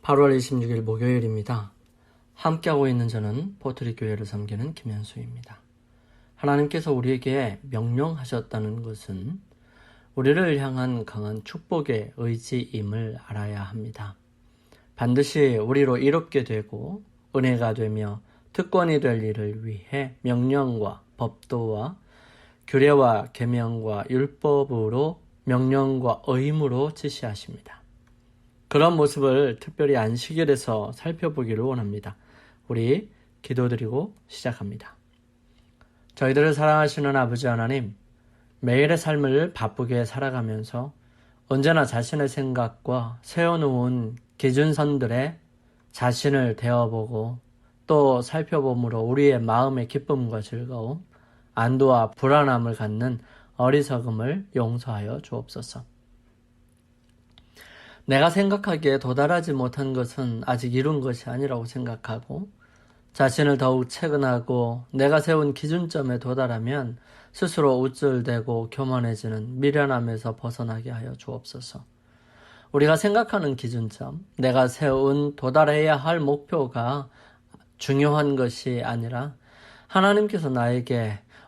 8월 26일 목요일입니다. 함께하고 있는 저는 포트리 교회를 섬기는 김현수입니다. 하나님께서 우리에게 명령하셨다는 것은 우리를 향한 강한 축복의 의지임을 알아야 합니다. 반드시 우리로 이롭게 되고 은혜가 되며 특권이 될 일을 위해 명령과 법도와 규례와 계명과 율법으로 명령과 의무로 지시하십니다. 그런 모습을 특별히 안식일에서 살펴보기를 원합니다. 우리 기도드리고 시작합니다. 저희들을 사랑하시는 아버지 하나님, 매일의 삶을 바쁘게 살아가면서 언제나 자신의 생각과 세워놓은 기준선들에 자신을 대어보고 또 살펴봄으로 우리의 마음의 기쁨과 즐거움, 안도와 불안함을 갖는 어리석음을 용서하여 주옵소서. 내가 생각하기에 도달하지 못한 것은 아직 이룬 것이 아니라고 생각하고 자신을 더욱 채근하고 내가 세운 기준점에 도달하면 스스로 우쭐대고 교만해지는 미련함에서 벗어나게 하여 주옵소서. 우리가 생각하는 기준점, 내가 세운 도달해야 할 목표가 중요한 것이 아니라 하나님께서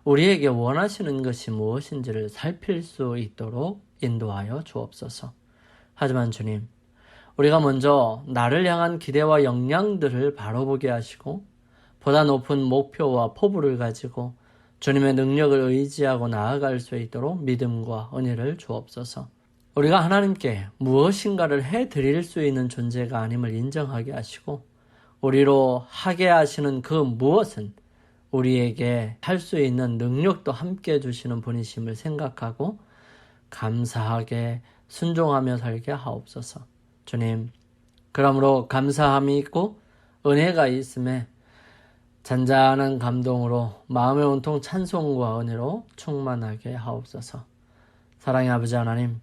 우리에게 원하시는 것이 무엇인지를 살필 수 있도록 인도하여 주옵소서. 하지만 주님, 우리가 먼저 나를 향한 기대와 역량들을 바로 보게 하시고 보다 높은 목표와 포부를 가지고 주님의 능력을 의지하고 나아갈 수 있도록 믿음과 은혜를 주옵소서. 우리가 하나님께 무엇인가를 해드릴 수 있는 존재가 아님을 인정하게 하시고 우리로 하게 하시는 그 무엇은 우리에게 할 수 있는 능력도 함께 주시는 분이심을 생각하고 감사하게 순종하며 살게 하옵소서. 주님, 그러므로 감사함이 있고 은혜가 있음에 잔잔한 감동으로 마음의 온통 찬송과 은혜로 충만하게 하옵소서. 사랑의 아버지 하나님,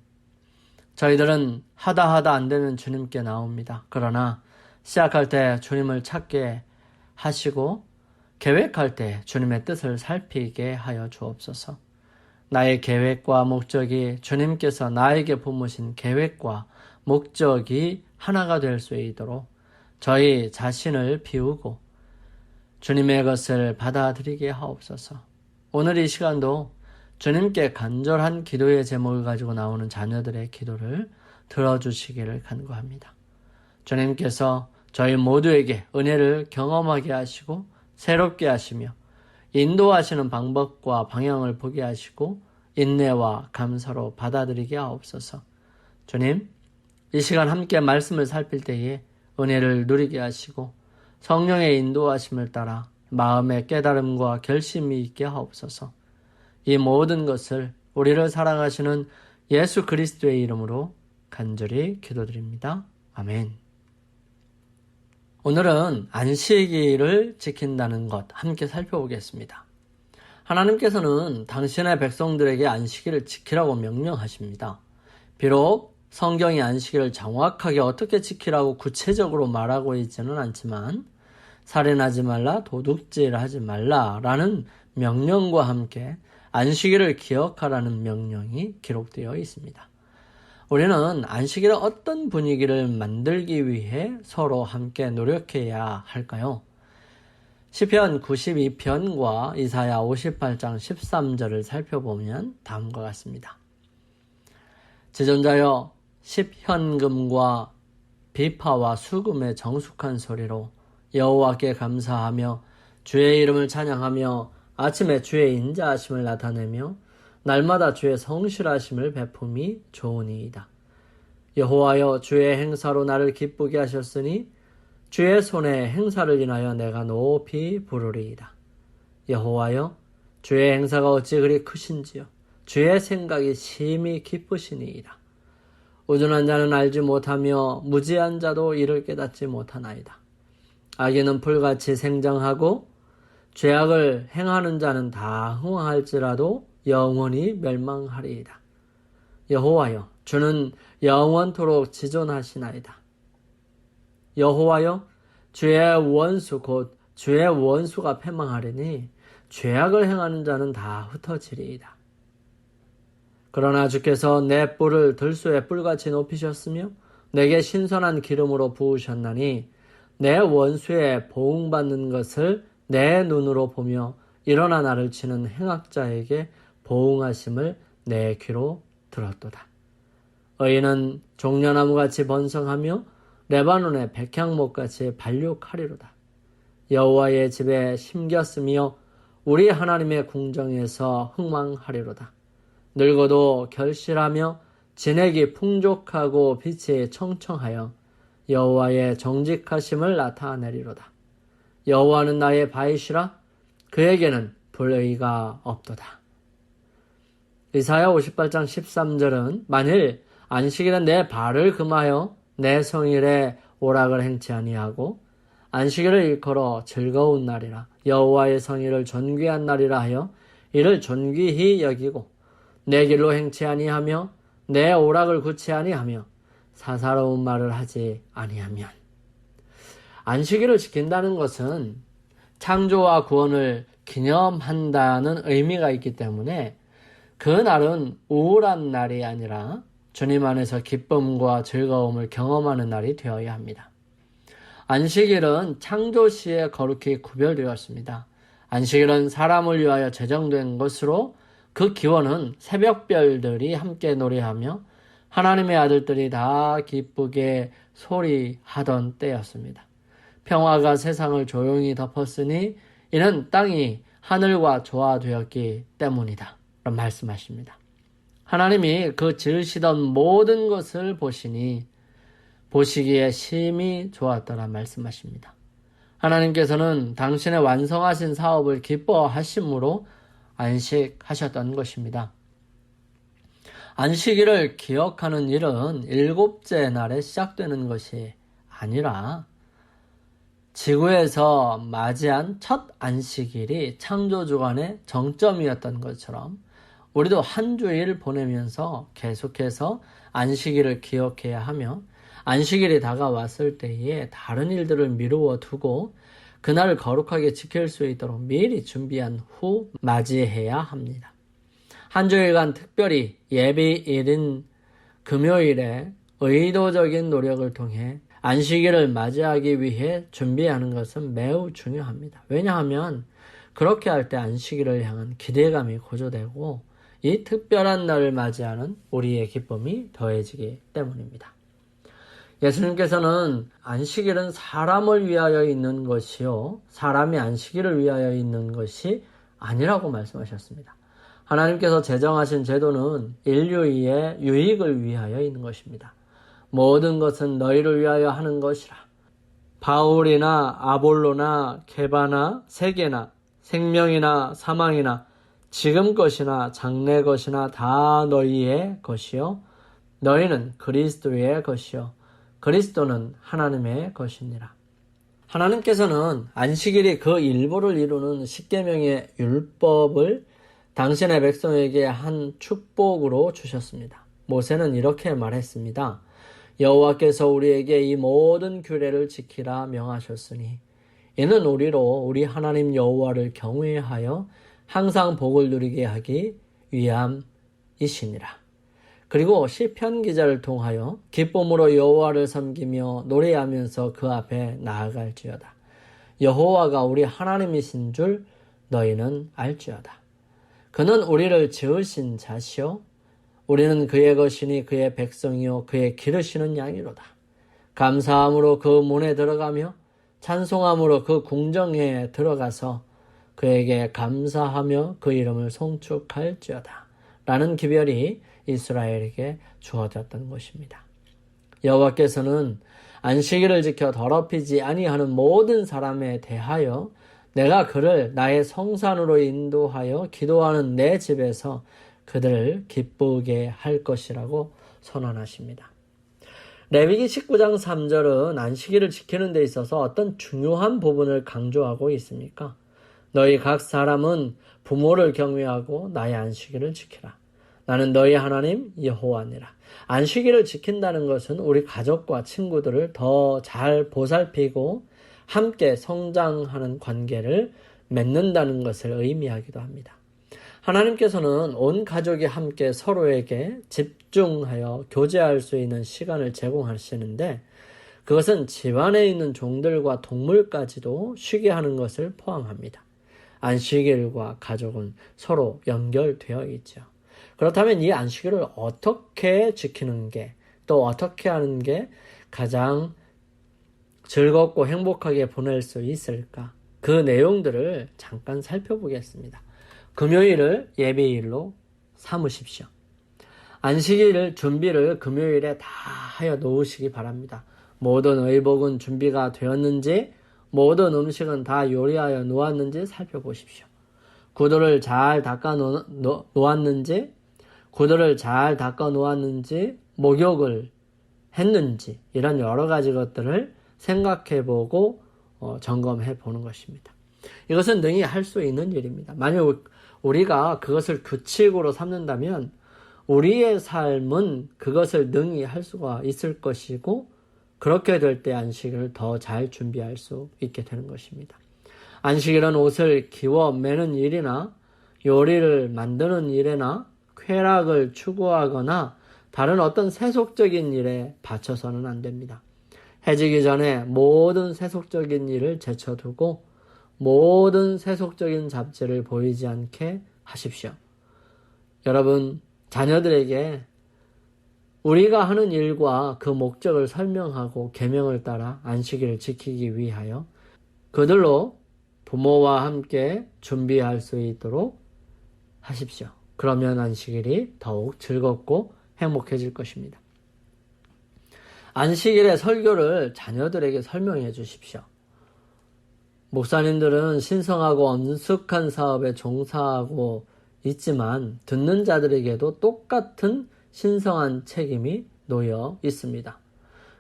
저희들은 하다 안 되면 주님께 나옵니다. 그러나 시작할 때 주님을 찾게 하시고 계획할 때 주님의 뜻을 살피게 하여 주옵소서. 나의 계획과 목적이 주님께서 나에게 품으신 계획과 목적이 하나가 될 수 있도록 저희 자신을 비우고 주님의 것을 받아들이게 하옵소서. 오늘 이 시간도 주님께 간절한 기도의 제목을 가지고 나오는 자녀들의 기도를 들어주시기를 간구합니다. 주님께서 저희 모두에게 은혜를 경험하게 하시고 새롭게 하시며 인도하시는 방법과 방향을 보게 하시고 인내와 감사로 받아들이게 하옵소서. 주님, 이 시간 함께 말씀을 살필 때에 은혜를 누리게 하시고 성령의 인도하심을 따라 마음의 깨달음과 결심이 있게 하옵소서. 이 모든 것을 우리를 사랑하시는 예수 그리스도의 이름으로 간절히 기도드립니다. 아멘. 오늘은 안식일을 지킨다는 것 함께 살펴보겠습니다. 하나님께서는 당신의 백성들에게 안식일을 지키라고 명령하십니다. 비록 성경이 안식일을 정확하게 어떻게 지키라고 구체적으로 말하고 있지는 않지만 살인하지 말라, 도둑질하지 말라라는 명령과 함께 안식일을 기억하라는 명령이 기록되어 있습니다. 우리는 안식일의 어떤 분위기를 만들기 위해 서로 함께 노력해야 할까요? 시편 92편과 이사야 58장 13절을 살펴보면 다음과 같습니다. 지존자여 십현금과 비파와 수금의 정숙한 소리로 여호와께 감사하며 주의 이름을 찬양하며 아침에 주의 인자하심을 나타내며 날마다 주의 성실하심을 베품이 좋으니이다. 여호와여 주의 행사로 나를 기쁘게 하셨으니 주의 손의 행사를 인하여 내가 높이 부르리이다. 여호와여 주의 행사가 어찌 그리 크신지요. 주의 생각이 심히 깊으시니이다. 우둔한 자는 알지 못하며 무지한 자도 이를 깨닫지 못하나이다. 악인은 풀같이 생장하고 죄악을 행하는 자는 다 흥황할지라도 영원히 멸망하리이다. 여호와여 주는 영원토록 지존하시나이다. 여호와여 주의 원수 곧 주의 원수가 패망하리니 죄악을 행하는 자는 다 흩어지리이다. 그러나 주께서 내 뿔을 들소의 뿔같이 높이셨으며 내게 신선한 기름으로 부으셨나니 내 원수의 보응받는 것을 내 눈으로 보며 일어나 나를 치는 행악자에게 보응하심을 내 귀로 들었도다. 의인은 종려나무같이 번성하며 레바논의 백향목같이 발육하리로다. 여호와의 집에 심겼으며 우리 하나님의 궁정에서 흥망하리로다. 늙어도 결실하며 진액이 풍족하고 빛이 청청하여 여호와의 정직하심을 나타내리로다. 여호와는 나의 바위시라 그에게는 불의가 없도다. 이사야 58장 13절은 만일 안식일은 내 발을 금하여 내 성일에 오락을 행치 아니하고 안식일을 일컬어 즐거운 날이라 여호와의 성일을 존귀한 날이라 하여 이를 존귀히 여기고 내 길로 행치 아니하며 내 오락을 굳지 아니하며 사사로운 말을 하지 아니하면. 안식일을 지킨다는 것은 창조와 구원을 기념한다는 의미가 있기 때문에 그 날은 우울한 날이 아니라 주님 안에서 기쁨과 즐거움을 경험하는 날이 되어야 합니다. 안식일은 창조 시에 거룩히 구별되었습니다. 안식일은 사람을 위하여 제정된 것으로 그 기원은 새벽별들이 함께 노래하며 하나님의 아들들이 다 기쁘게 소리하던 때였습니다. 평화가 세상을 조용히 덮었으니 이는 땅이 하늘과 조화되었기 때문이다. 라고 말씀하십니다. 하나님이 그 지으시던 모든 것을 보시기에 심히 좋았더라 말씀하십니다. 하나님께서는 당신의 완성하신 사업을 기뻐하심으로 안식하셨던 것입니다. 안식일을 기억하는 일은 일곱째 날에 시작되는 것이 아니라 지구에서 맞이한 첫 안식일이 창조주간의 정점이었던 것처럼 우리도 한 주일 보내면서 계속해서 안식일을 기억해야 하며 안식일이 다가왔을 때에 다른 일들을 미루어 두고 그날을 거룩하게 지킬 수 있도록 미리 준비한 후 맞이해야 합니다. 한 주일간 특별히 예비일인 금요일에 의도적인 노력을 통해 안식일을 맞이하기 위해 준비하는 것은 매우 중요합니다. 왜냐하면 그렇게 할 때 안식일을 향한 기대감이 고조되고 이 특별한 날을 맞이하는 우리의 기쁨이 더해지기 때문입니다. 예수님께서는 안식일은 사람을 위하여 있는 것이요 사람이 안식일을 위하여 있는 것이 아니라고 말씀하셨습니다. 하나님께서 제정하신 제도는 인류의 유익을 위하여 있는 것입니다. 모든 것은 너희를 위하여 하는 것이라. 바울이나 아볼로나 게바나 세계나 생명이나 사망이나 지금 것이나 장래 것이나 다 너희의 것이요 너희는 그리스도의 것이요 그리스도는 하나님의 것이니라. 하나님께서는 안식일이 그 일부를 이루는 십계명의 율법을 당신의 백성에게 한 축복으로 주셨습니다. 모세는 이렇게 말했습니다. 여호와께서 우리에게 이 모든 규례를 지키라 명하셨으니 이는 우리로 우리 하나님 여호와를 경외하여 항상 복을 누리게 하기 위함이시니라. 그리고 시편 기자를 통하여 기쁨으로 여호와를 섬기며 노래하면서 그 앞에 나아갈지어다. 여호와가 우리 하나님이신 줄 너희는 알지어다. 그는 우리를 지으신 자시요 우리는 그의 것이니 그의 백성이요 그의 기르시는 양이로다. 감사함으로 그 문에 들어가며 찬송함으로 그 궁정에 들어가서 그에게 감사하며 그 이름을 송축할지어다. 라는 기별이 이스라엘에게 주어졌던 것입니다. 여호와께서는 안식일을 지켜 더럽히지 아니하는 모든 사람에 대하여 내가 그를 나의 성산으로 인도하여 기도하는 내 집에서 그들을 기쁘게 할 것이라고 선언하십니다. 레위기 19장 3절은 안식일을 지키는 데 있어서 어떤 중요한 부분을 강조하고 있습니까? 너희 각 사람은 부모를 경외하고 나의 안식일을 지키라. 나는 너희 하나님 여호와니라. 안식일을 지킨다는 것은 우리 가족과 친구들을 더 잘 보살피고 함께 성장하는 관계를 맺는다는 것을 의미하기도 합니다. 하나님께서는 온 가족이 함께 서로에게 집중하여 교제할 수 있는 시간을 제공하시는데 그것은 집안에 있는 종들과 동물까지도 쉬게 하는 것을 포함합니다. 안식일과 가족은 서로 연결되어 있죠. 그렇다면 이 안식일을 어떻게 지키는 게, 또 어떻게 하는 게 가장 즐겁고 행복하게 보낼 수 있을까? 그 내용들을 잠깐 살펴보겠습니다. 금요일을 예배일로 삼으십시오. 안식일 준비를 금요일에 다 하여 놓으시기 바랍니다. 모든 의복은 준비가 되었는지, 모든 음식은 다 요리하여 놓았는지 살펴보십시오. 구두를 잘 닦아 놓았는지, 목욕을 했는지, 이런 여러 가지 것들을 생각해보고 점검해 보는 것입니다. 이것은 능히 할 수 있는 일입니다. 만약 우리가 그것을 규칙으로 삼는다면 우리의 삶은 그것을 능히 할 수가 있을 것이고, 그렇게 될 때 안식일을 더 잘 준비할 수 있게 되는 것입니다. 안식일은 옷을 기워 매는 일이나 요리를 만드는 일이나 쾌락을 추구하거나 다른 어떤 세속적인 일에 바쳐서는 안 됩니다. 해지기 전에 모든 세속적인 일을 제쳐두고 모든 세속적인 잡지를 보이지 않게 하십시오. 여러분, 자녀들에게 우리가 하는 일과 그 목적을 설명하고 계명을 따라 안식일을 지키기 위하여 그들로 부모와 함께 준비할 수 있도록 하십시오. 그러면 안식일이 더욱 즐겁고 행복해질 것입니다. 안식일의 설교를 자녀들에게 설명해 주십시오. 목사님들은 신성하고 엄숙한 사업에 종사하고 있지만 듣는 자들에게도 똑같은 신성한 책임이 놓여 있습니다.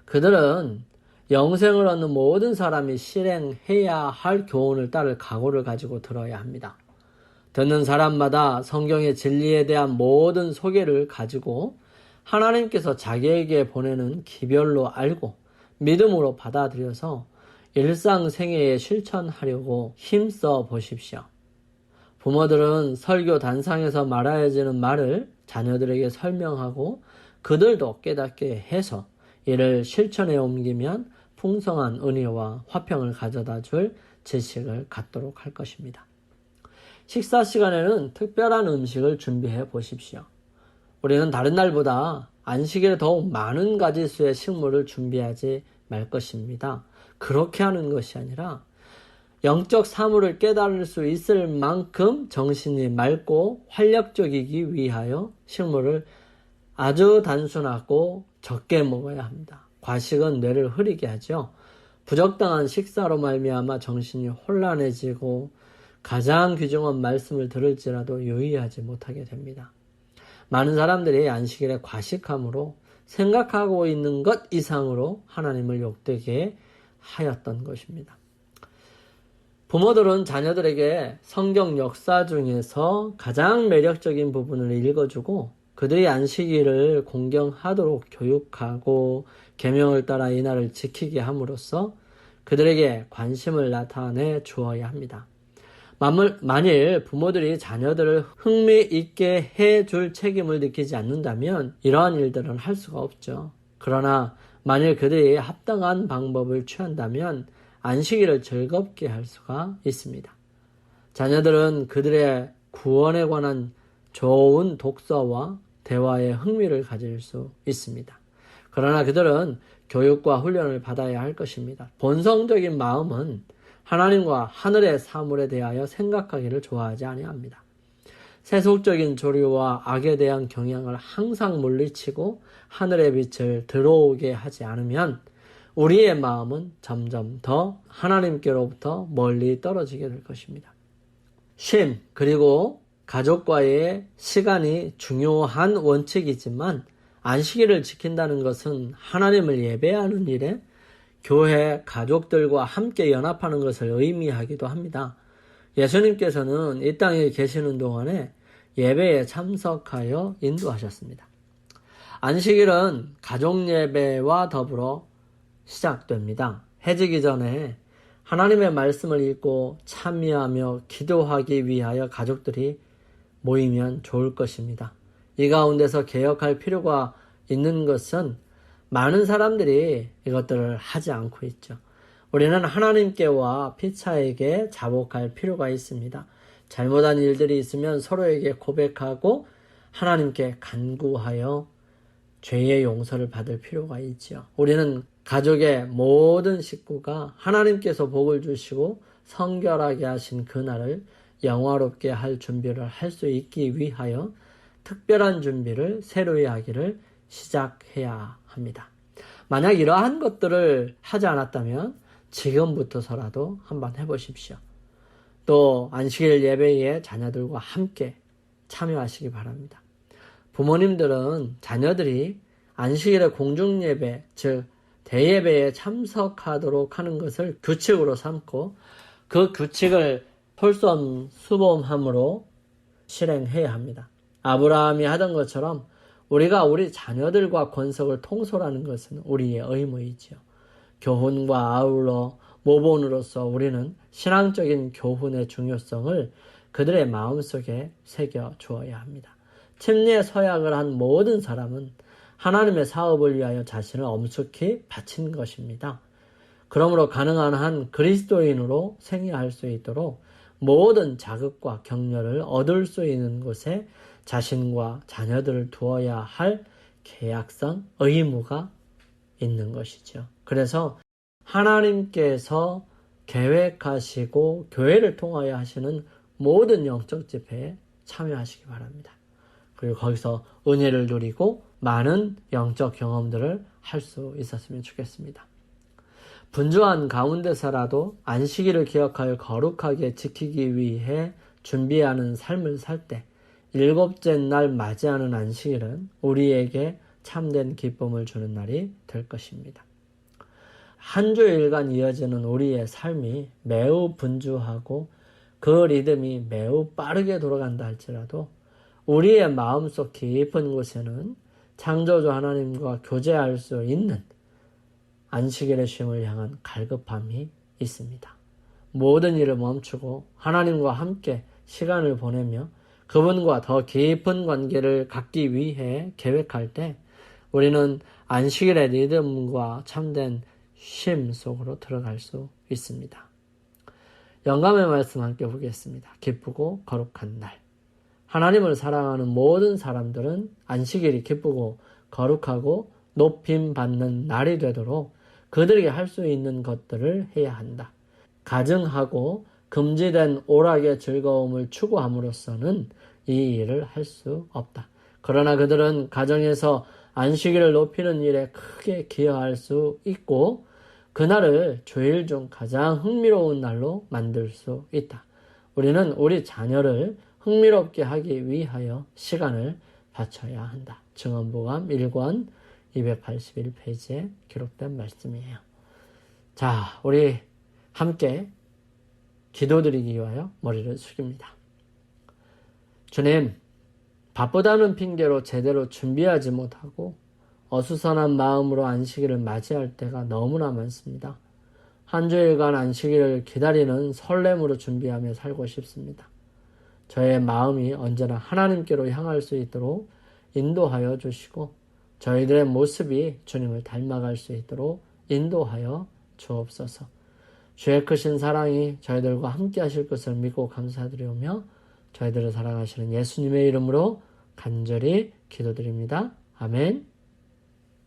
그들은 영생을 얻는 모든 사람이 실행해야 할 교훈을 따를 각오를 가지고 들어야 합니다. 듣는 사람마다 성경의 진리에 대한 모든 소개를 가지고 하나님께서 자기에게 보내는 기별로 알고 믿음으로 받아들여서 일상생애에 실천하려고 힘써 보십시오. 부모들은 설교 단상에서 말해야 하는 말을 자녀들에게 설명하고 그들도 깨닫게 해서 이를 실천에 옮기면 풍성한 은혜와 화평을 가져다 줄 지식을 갖도록 할 것입니다. 식사 시간에는 특별한 음식을 준비해 보십시오. 우리는 다른 날보다 안식일에 더욱 많은 가지수의 식물을 준비하지 말 것입니다. 그렇게 하는 것이 아니라 영적 사물을 깨달을 수 있을 만큼 정신이 맑고 활력적이기 위하여 식물을 아주 단순하고 적게 먹어야 합니다. 과식은 뇌를 흐리게 하죠. 부적당한 식사로 말미암아 정신이 혼란해지고 가장 귀중한 말씀을 들을지라도 유의하지 못하게 됩니다. 많은 사람들이 안식일에 과식함으로 생각하고 있는 것 이상으로 하나님을 욕되게 하였던 것입니다. 부모들은 자녀들에게 성경 역사 중에서 가장 매력적인 부분을 읽어주고 그들이 안식일을 공경하도록 교육하고 계명을 따라 이날을 지키게 함으로써 그들에게 관심을 나타내 주어야 합니다. 만일 부모들이 자녀들을 흥미있게 해줄 책임을 느끼지 않는다면 이러한 일들은 할 수가 없죠. 그러나 만일 그들이 합당한 방법을 취한다면 안식일을 즐겁게 할 수가 있습니다. 자녀들은 그들의 구원에 관한 좋은 독서와 대화에 흥미를 가질 수 있습니다. 그러나 그들은 교육과 훈련을 받아야 할 것입니다. 본성적인 마음은 하나님과 하늘의 사물에 대하여 생각하기를 좋아하지 아니합니다. 세속적인 조류와 악에 대한 경향을 항상 물리치고 하늘의 빛을 들어오게 하지 않으면 우리의 마음은 점점 더 하나님께로부터 멀리 떨어지게 될 것입니다. 쉼 그리고 가족과의 시간이 중요한 원칙이지만 안식일을 지킨다는 것은 하나님을 예배하는 일에 교회 가족들과 함께 연합하는 것을 의미하기도 합니다. 예수님께서는 이 땅에 계시는 동안에 예배에 참석하여 인도하셨습니다. 안식일은 가족 예배와 더불어 시작됩니다. 해지기 전에 하나님의 말씀을 읽고 참여하며 기도하기 위하여 가족들이 모이면 좋을 것입니다. 이 가운데서 개혁할 필요가 있는 것은 많은 사람들이 이것들을 하지 않고 있죠. 우리는 하나님께와 피차에게 자복할 필요가 있습니다. 잘못한 일들이 있으면 서로에게 고백하고 하나님께 간구하여 죄의 용서를 받을 필요가 있죠. 우리는 가족의 모든 식구가 하나님께서 복을 주시고 성결하게 하신 그날을 영화롭게 할 준비를 할 수 있기 위하여 특별한 준비를 새로이 하기를 시작해야 합니다. 만약 이러한 것들을 하지 않았다면 지금부터서라도 한번 해보십시오. 또 안식일 예배에 자녀들과 함께 참여하시기 바랍니다. 부모님들은 자녀들이 안식일의 공중예배, 즉 대예배에 참석하도록 하는 것을 규칙으로 삼고 그 규칙을 솔선수범함으로 실행해야 합니다. 아브라함이 하던 것처럼 우리가 우리 자녀들과 권속을 통솔하는 것은 우리의 의무이지요. 교훈과 아울러 모본으로서 우리는 신앙적인 교훈의 중요성을 그들의 마음속에 새겨 주어야 합니다. 침례 서약을 한 모든 사람은 하나님의 사업을 위하여 자신을 엄숙히 바친 것입니다. 그러므로 가능한 한 그리스도인으로 생애할 수 있도록 모든 자극과 격려를 얻을 수 있는 곳에 자신과 자녀들을 두어야 할 계약성, 의무가 있는 것이죠. 그래서 하나님께서 계획하시고 교회를 통하여 하시는 모든 영적 집회에 참여하시기 바랍니다. 그리고 거기서 은혜를 누리고 많은 영적 경험들을 할 수 있었으면 좋겠습니다. 분주한 가운데서라도 안식일을 기억하여 거룩하게 지키기 위해 준비하는 삶을 살 때 일곱째 날 맞이하는 안식일은 우리에게 참된 기쁨을 주는 날이 될 것입니다. 한 주일간 이어지는 우리의 삶이 매우 분주하고 그 리듬이 매우 빠르게 돌아간다 할지라도 우리의 마음속 깊은 곳에는 창조주 하나님과 교제할 수 있는 안식일의 쉼을 향한 갈급함이 있습니다. 모든 일을 멈추고 하나님과 함께 시간을 보내며 그분과 더 깊은 관계를 갖기 위해 계획할 때 우리는 안식일의 리듬과 참된 쉼 속으로 들어갈 수 있습니다. 영감의 말씀 함께 보겠습니다. 기쁘고 거룩한 날. 하나님을 사랑하는 모든 사람들은 안식일이 기쁘고 거룩하고 높임 받는 날이 되도록 그들에게 할 수 있는 것들을 해야 한다. 가증하고 금지된 오락의 즐거움을 추구함으로써는 이 일을 할 수 없다. 그러나 그들은 가정에서 안식일을 높이는 일에 크게 기여할 수 있고 그날을 주일 중 가장 흥미로운 날로 만들 수 있다. 우리는 우리 자녀를 흥미롭게 하기 위하여 시간을 바쳐야 한다. 증언보감 1권 281페이지에 기록된 말씀이에요. 자, 우리 함께 기도드리기 위하여 머리를 숙입니다. 주님, 바쁘다는 핑계로 제대로 준비하지 못하고 어수선한 마음으로 안식일을 맞이할 때가 너무나 많습니다. 한 주일간 안식일을 기다리는 설렘으로 준비하며 살고 싶습니다. 저의 마음이 언제나 하나님께로 향할 수 있도록 인도하여 주시고 저희들의 모습이 주님을 닮아갈 수 있도록 인도하여 주옵소서. 주의 크신 사랑이 저희들과 함께 하실 것을 믿고 감사드리오며 저희들을 사랑하시는 예수님의 이름으로 간절히 기도드립니다. 아멘.